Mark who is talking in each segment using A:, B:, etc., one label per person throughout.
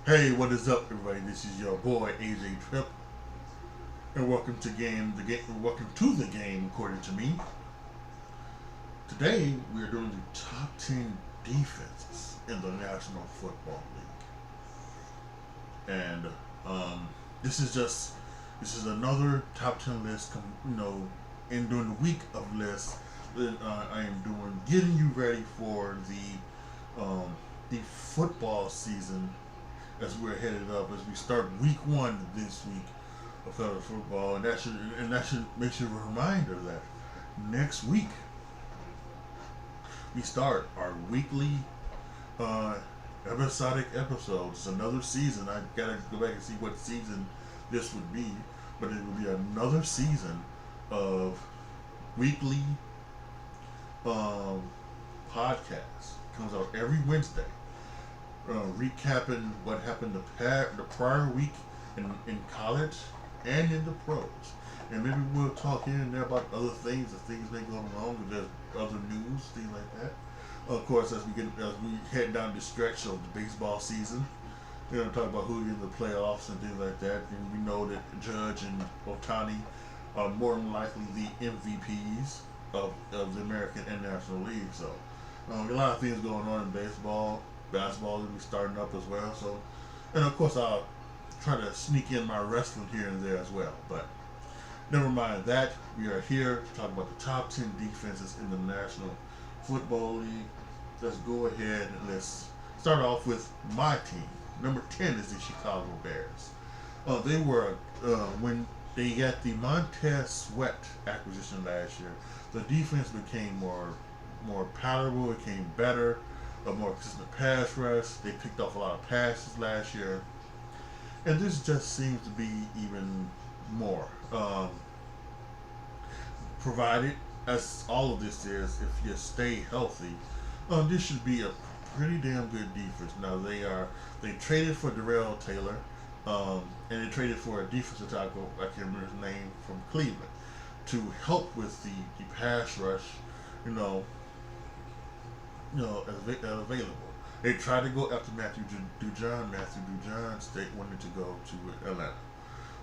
A: Hey, what is up, everybody? This is your boy AJTRIP, and welcome to the game according to me. Today we are doing the top 10 defenses in the National Football League, and um, this is another top 10 list. And during the week of lists that I am doing, getting you ready for the football season as we're headed up as we start week one this week of federal football, and that should make you a reminder that next week we start our weekly uh, episodic episodes. It's another season. I gotta go back and see what season this would be, but it will be another season of weekly um, podcasts. Comes out every Wednesday, recapping what happened the prior week in college and in the pros. And maybe we'll talk here and there about other things, if things may go along, if there's other news, things like that. Of course, as we head down the stretch of the baseball season, we're going to talk about who in the playoffs and things like that. And we know that Judge and Otani are more than likely the MVPs of the American and National League. So, a lot of things going on in baseball. Basketball will be starting up as well. So, and of course, I'll try to sneak in my wrestling here and there as well. But never mind that. We are here to talk about the top 10 defenses in the National Football League. Let's go ahead and let's start off with my team. Number 10 is the Chicago Bears. They were when they got the Montez Sweat acquisition last year. The defense became more palatable. It became better. A more consistent pass rush. They picked off a lot of passes last year, and this just seems to be even more. Provided, as all of this is, if you stay healthy, this should be a pretty damn good defense. Now they traded for Darrell Taylor, and they traded for a defensive tackle, I can't remember his name, from Cleveland, to help with the pass rush. Available. They tried to go after Matthew Dujon. Matthew Dujon State wanted to go to Atlanta,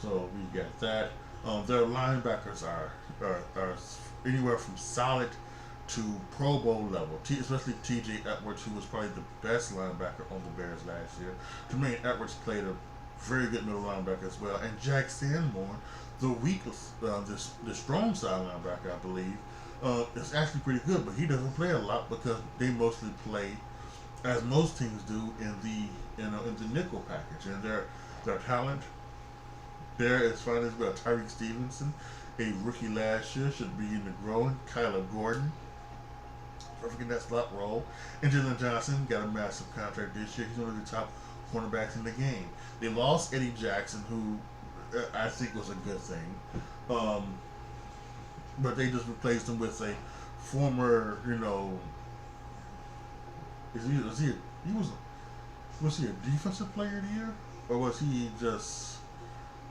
A: so we got that. Their linebackers are anywhere from solid to Pro Bowl level. Especially T.J. Edwards, who was probably the best linebacker on the Bears last year. Jermaine Edwards played a very good middle linebacker as well, and Jack Sanborn, the weakest, the strong side linebacker, I believe. It's actually pretty good, but he doesn't play a lot because they mostly play, as most teams do, in the nickel package. And their talent there is fine as well. Tyreek Stevenson, a rookie last year, should be in the growing. Kyler Gordon, perfect in that slot role. And Jalen Johnson got a massive contract this year. He's one of the top cornerbacks in the game. They lost Eddie Jackson, who I think was a good thing. But they just replaced him with a former, was he a defensive player of the year, or was he just?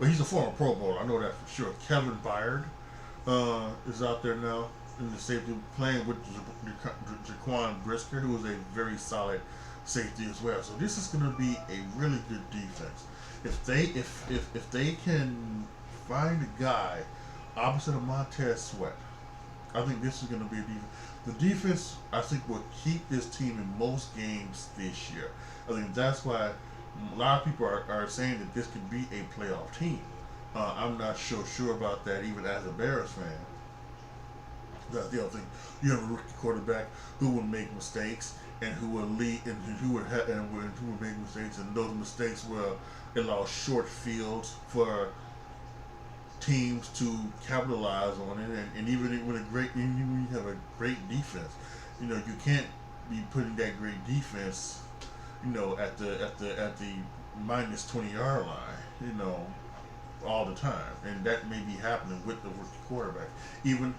A: Well, he's a former Pro Bowler. I know that for sure. Kevin Byard is out there now in the safety, playing with Jaquan Brisker, who is a very solid safety as well. So this is going to be a really good defense. If they can find a guy opposite of Montez Sweat, I think this is going to be a defense. The defense, I think, will keep this team in most games this year. I think that's why a lot of people are saying that this could be a playoff team. I'm not so sure about that, even as a Bears fan. That's the other thing. You have a rookie quarterback who will make mistakes and who will lead and who would make mistakes, and those mistakes will allow short fields for teams to capitalize on it, and even when you have a great defense, you can't be putting that great defense, at the minus 20-yard line, all the time, and that may be happening with the rookie quarterback, even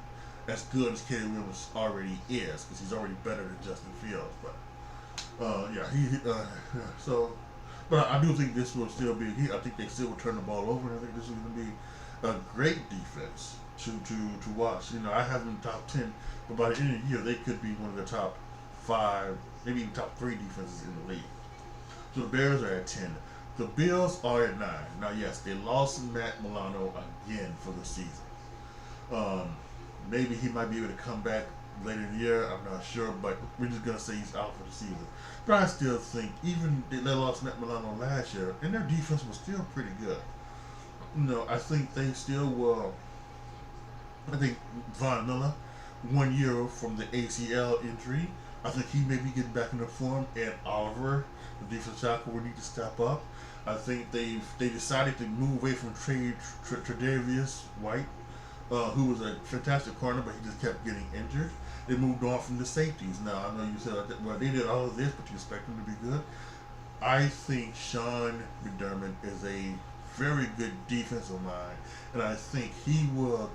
A: as good as Caleb Williams already is, because he's already better than Justin Fields, but I do think this will still be. I think they still will turn the ball over, and I think this is going to be a great defense to watch. I have them top 10, but by the end of the year, they could be one of the top 5, maybe even top 3 defenses in the league. So the Bears are at 10. The Bills are at 9. Now, yes, they lost Matt Milano again for the season. Um, Maybe he might be able to come back later in the year. I'm not sure, but we're just gonna say he's out for the season. But I still think even they lost Matt Milano last year, and their defense was still pretty good. I think they still will. I think Von Miller, 1 year from the ACL injury, I think he may be getting back into form. And Oliver, the defensive tackle, will need to step up. I think they decided to move away from Tre'Davious White, who was a fantastic corner, but he just kept getting injured. They moved on from the safeties. Now, I know you said, well, they did all of this, but you expect them to be good. I think Sean McDermott is a very good defensive mind, and I think he will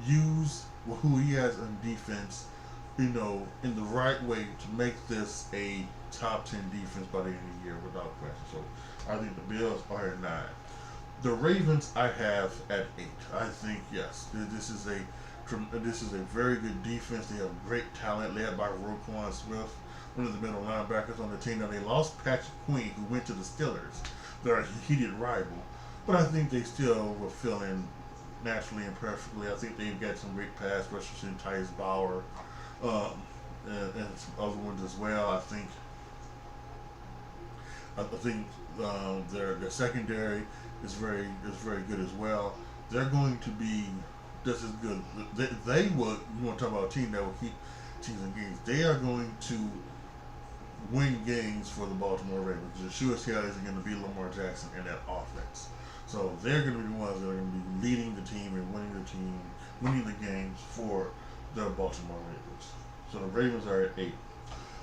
A: use who he has on defense, in the right way to make this a top 10 defense by the end of the year without question. So I think the Bills are at 9. The Ravens I have at 8. I think yes, this is a very good defense. They have great talent led by Roquan Smith, one of the middle linebackers on the team. Now they lost Patrick Queen, who went to the Steelers. They're a heated rival, but I think they still were filling naturally and perfectly. I think they've got some great pass rushers in Tyus Bauer, and some other ones as well. I think their secondary is very good as well. They're going to be just as good. They will. You want to talk about a team that will keep teams in games? They are going to win games for the Baltimore Ravens. The sure as hell isn't going to be Lamar Jackson in that offense. So they're going to be the ones that are going to be leading the team and winning the games for the Baltimore Ravens. So the Ravens are at 8.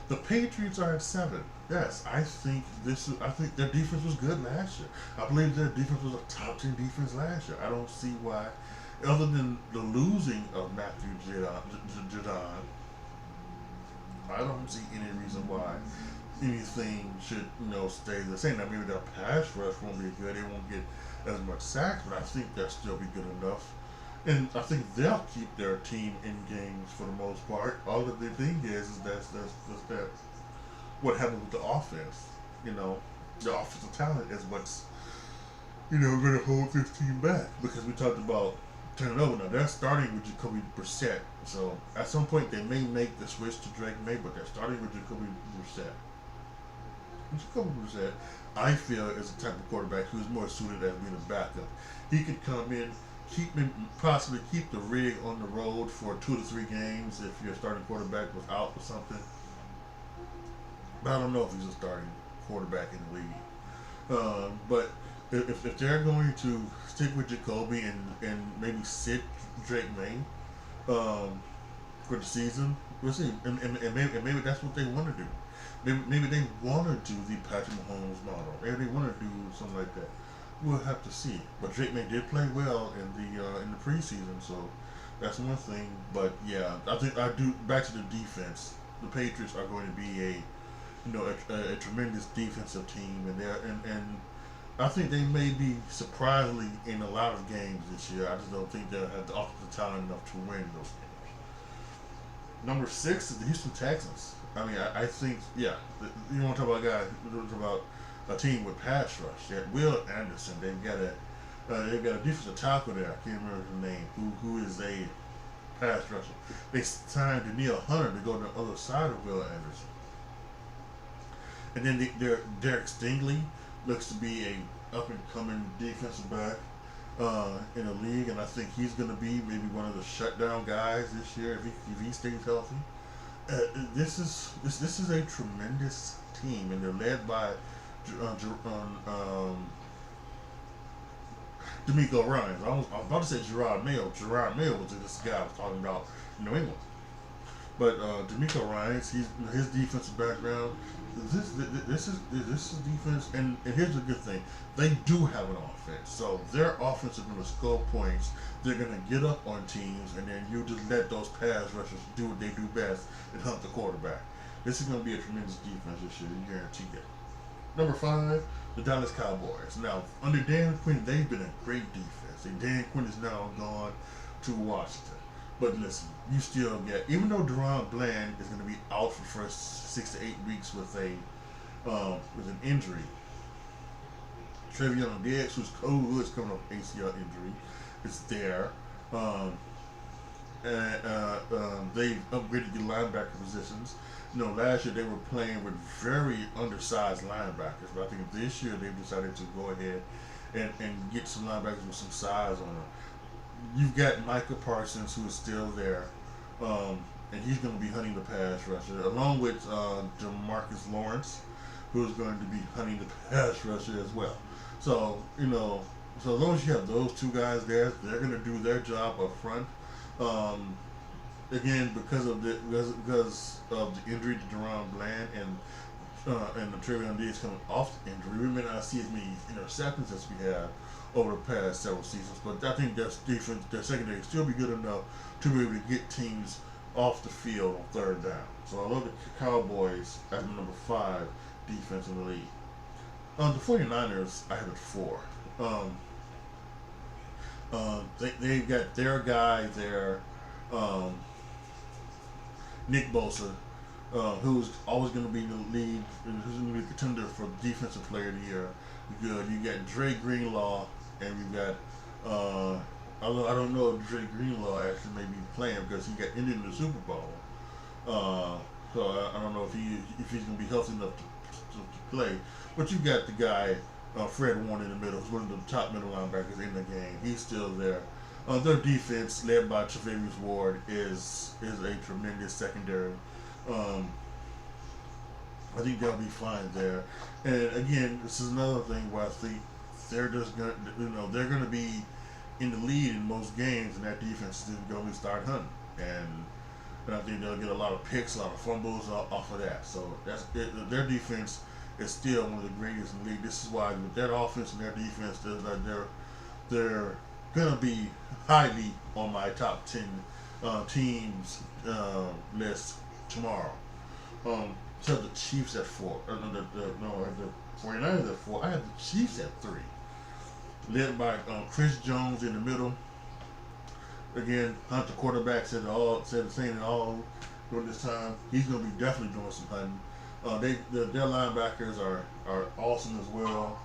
A: The Patriots are at 7. Yes, I think their defense was good last year. I believe their defense was a top 10 defense last year. I don't see why, other than the losing of Matthew Judon, I don't see any reason why anything should stay the same. Now maybe their pass rush won't be good. They won't get as much sacks, but I think they'll still be good enough. And I think they'll keep their team in games for the most part. All that the thing is that's that what happens with the offense. The offensive talent is what's going to hold this team back, because we talked about turning over. Now they're starting with Jacoby Brissett, so at some point they may make the switch to Drake May, but they're starting with Jacoby Brissett. Jacoby Brissett, I feel, is the type of quarterback who's more suited as being a backup. He could come in, possibly keep the rig on the road for 2 to 3 games if your starting quarterback was out or something. But I don't know if he's a starting quarterback in the league. But if they're going to stick with Jacoby and maybe sit Drake May for the season, we'll see. And maybe that's what they want to do. Maybe they want to do the Patrick Mahomes model. Maybe they want to do something like that. We'll have to see. But Drake May did play well in the preseason, so that's one thing. But yeah, I think back to the defense. The Patriots are going to be a tremendous defensive team, and I think they may be surprisingly in a lot of games this year. I just don't think they'll have the offensive talent enough to win those games. Number 6 is the Houston Texans. I mean, I think, yeah, you want to talk about a team with pass rush. They have Will Anderson. They've got a defensive tackle there. I can't remember his name. Who is a pass rusher. They signed Danielle Hunter to go to the other side of Will Anderson. And then Derek Stingley looks to be a up and coming defensive back in the league, and I think he's going to be maybe one of the shutdown guys this year if he stays healthy. This is a tremendous team, and they're led by D'Amico Ryans. I was about to say Gerard Mayo. Gerard Mayo was this guy I was talking about in New England. But D'Amico Ryans, his defensive background. This is defense, and here's a good thing: they do have an offense. So their offense is going to score points. They're going to get up on teams, and then you just let those pass rushers do what they do best and hunt the quarterback. This is going to be a tremendous defense this year, I guarantee it. Number 5, the Dallas Cowboys. Now, under Dan Quinn, they've been a great defense. And Dan Quinn is now gone to Washington. But listen, you still get, even though Deron Bland is going to be out for the first 6 to 8 weeks with an injury, Trevion Diggs, who's coming off ACL injury, is there. Um, and they've upgraded the linebacker positions. Last year they were playing with very undersized linebackers, but I think this year they've decided to go ahead and get some linebackers with some size on them. You've got Micah Parsons, who is still there, and he's going to be hunting the pass rusher, along with Jamarcus Lawrence, who is going to be hunting the pass rusher as well. So, so as long as you have those two guys there, they're going to do their job up front. Again, because of the injury to Deron Bland and the Trevion Diggs coming off the injury, we may not see as many interceptions as we have over the past several seasons. But I think their defense, their secondary, still be good enough to be able to get teams off the field on third down. So I love the Cowboys as my number 5 defense in the league. The 49ers, I have it 4. They've got their guy there, Nick Bosa, who's always going to be the lead, who's going to be a contender for Defensive Player of the Year. Good. You got Dre Greenlaw, and you got I don't know if Dre Greenlaw actually may be playing because he got injured in the Super Bowl. So I don't know if he's going to be healthy enough to play. But you got the guy Fred Warner in the middle, who's one of the top middle linebackers in the game. He's still there. Their defense, led by Tre'Davious Ward, is a tremendous secondary. I think they'll be fine there. And again, this is another thing where I think they're just gonna, they're gonna be in the lead in most games, and that defense is going to start hunting. And I think they'll get a lot of picks, a lot of fumbles off of that. So that's it. Their defense is still one of the greatest in the league. This is why with their offense and their defense, they're gonna be highly on my top 10 teams list tomorrow. So the Chiefs at 4. The 49ers at 4. I have the Chiefs at 3, led by Chris Jones in the middle. Again, Hunter quarterback said the same all during this time. He's gonna be definitely doing some hunting. Their linebackers are awesome as well.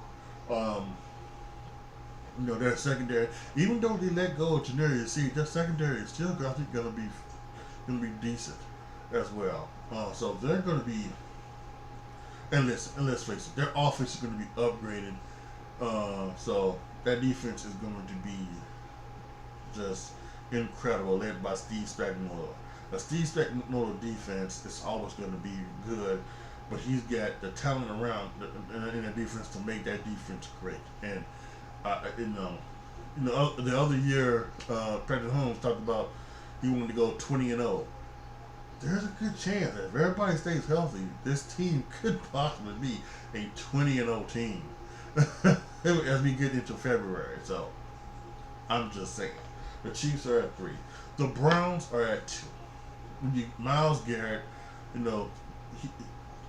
A: Their secondary, even though they let go of Janarius Seed, their secondary is still, I think, gonna be decent as well. So they're gonna be, and let's face it, their offense is gonna be upgraded. So that defense is going to be just incredible, led by Steve Spagnuolo. A Steve Spagnuolo defense is always going to be good, but he's got the talent around in the defense to make that defense great. And the other year, Patrick Holmes talked about he wanted to go 20-0. There's a good chance that if everybody stays healthy, this team could possibly be a 20-0 team as we get into February. So I'm just saying, the Chiefs are at 3. The Browns are at 2. Myles Garrett,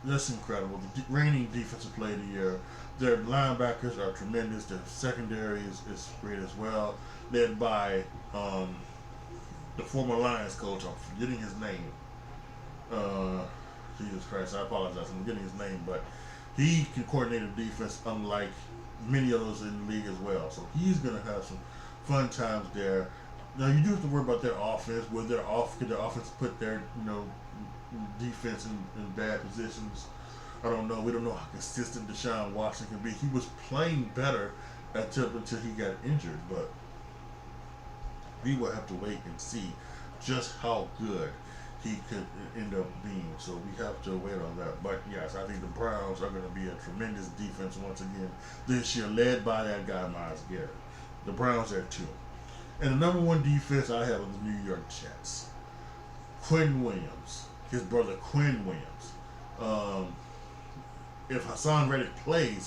A: that's incredible. The reigning defensive player of the year. Their linebackers are tremendous. Their secondary is great as well, led by the former Lions coach. I'm forgetting his name. Jesus Christ, I apologize. I'm forgetting his name, but he can coordinate a defense unlike many others in the league as well. So he's going to have some fun times there. Now you do have to worry about their offense. Could their offense put their defense in bad positions? I don't know. We don't know how consistent Deshaun Watson can be. He was playing better until he got injured, but we will have to wait and see just how good he could end up being. So we have to wait on that. But yes, I think the Browns are going to be a tremendous defense once again this year, led by that guy Myles Garrett. The Browns are at 2. And the number 1 defense I have is the New York Jets. Quinn Williams, his brother Quinn Williams. If Hassan Reddick plays,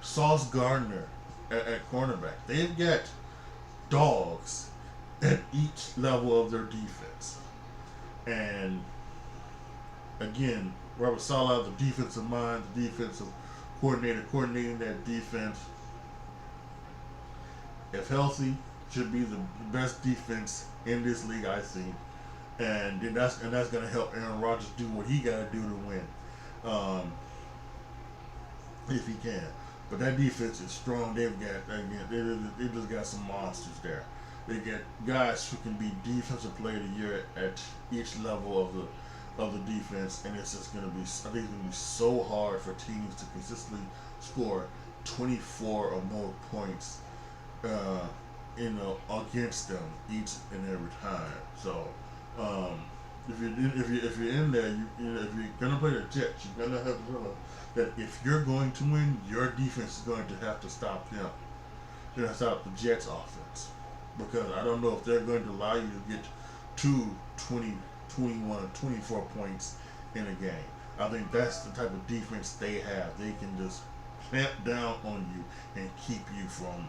A: Sauce Gardner at cornerback. They've got dogs at each level of their defense. And again, Robert Saleh, the defensive mind, the defensive coordinator, coordinating that defense, if healthy, should be the best defense in this league, I think. And that's going to help Aaron Rodgers do what he got to do to win. um, if he can. But that defense is strong. They've got again, they just got some monsters there. They get guys who can be defensive player of the year at each level of the defense, and it's just going to be, I think it's going to be so hard for teams to consistently score 24 or more points, against them each and every time. So, if you're in there, if you're gonna play the Jets, you're gonna have to realize that if you're going to win, your defense is going to have to stop them. You're gonna stop the Jets offense, because I don't know if they're going to allow you to get to 20, 21, 24 points in a game. I think that's the type of defense they have. They can just clamp down on you and keep you from,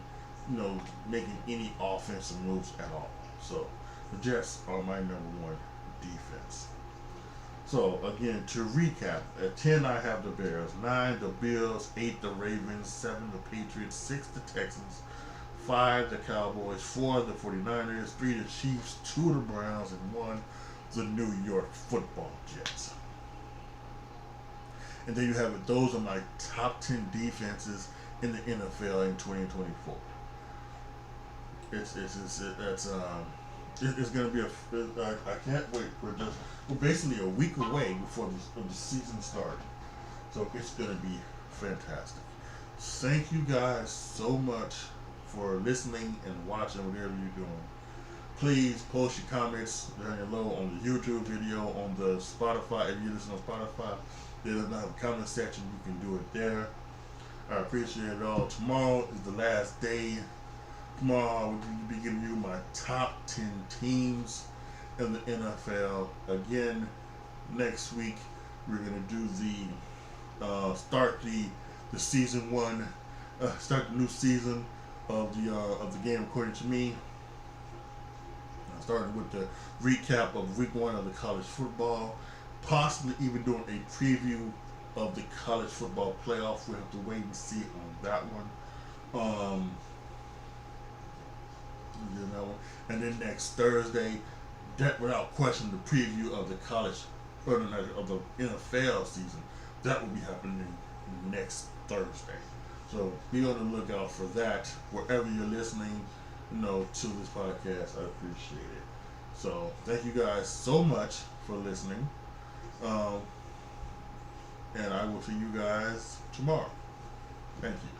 A: making any offensive moves at all. So the Jets are my number one defense. So again, to recap, at 10 I have the Bears, 9 the Bills, 8 the Ravens, 7 the Patriots, 6 the Texans, 5 the Cowboys, 4 the 49ers, 3 the Chiefs, 2 the Browns, and 1 the New York Football Jets. And there you have it. Those are my top 10 defenses in the NFL in 2024. It's going to be I can't wait. We're basically a week away before the season starts, so it's going to be fantastic. Thank you guys so much for listening and watching whatever you're doing. Please post your comments down below on the YouTube video, on the Spotify. If you listen on Spotify, there's another comment section. You can do it there. I appreciate it all. Tomorrow is the last day. Tomorrow I will be giving you my top 10 teams in the NFL. Again, next week we're gonna do start the season one, start the new season of the game according to me. Starting with the recap of week 1 of the college football, possibly even doing a preview of the college football playoff. We'll have to wait and see on that one. And then next Thursday, that without question, the preview of the college or of the NFL season. That will be happening next Thursday. So be on the lookout for that wherever you're listening, to this podcast. I appreciate it. So thank you guys so much for listening. And I will see you guys tomorrow. Thank you.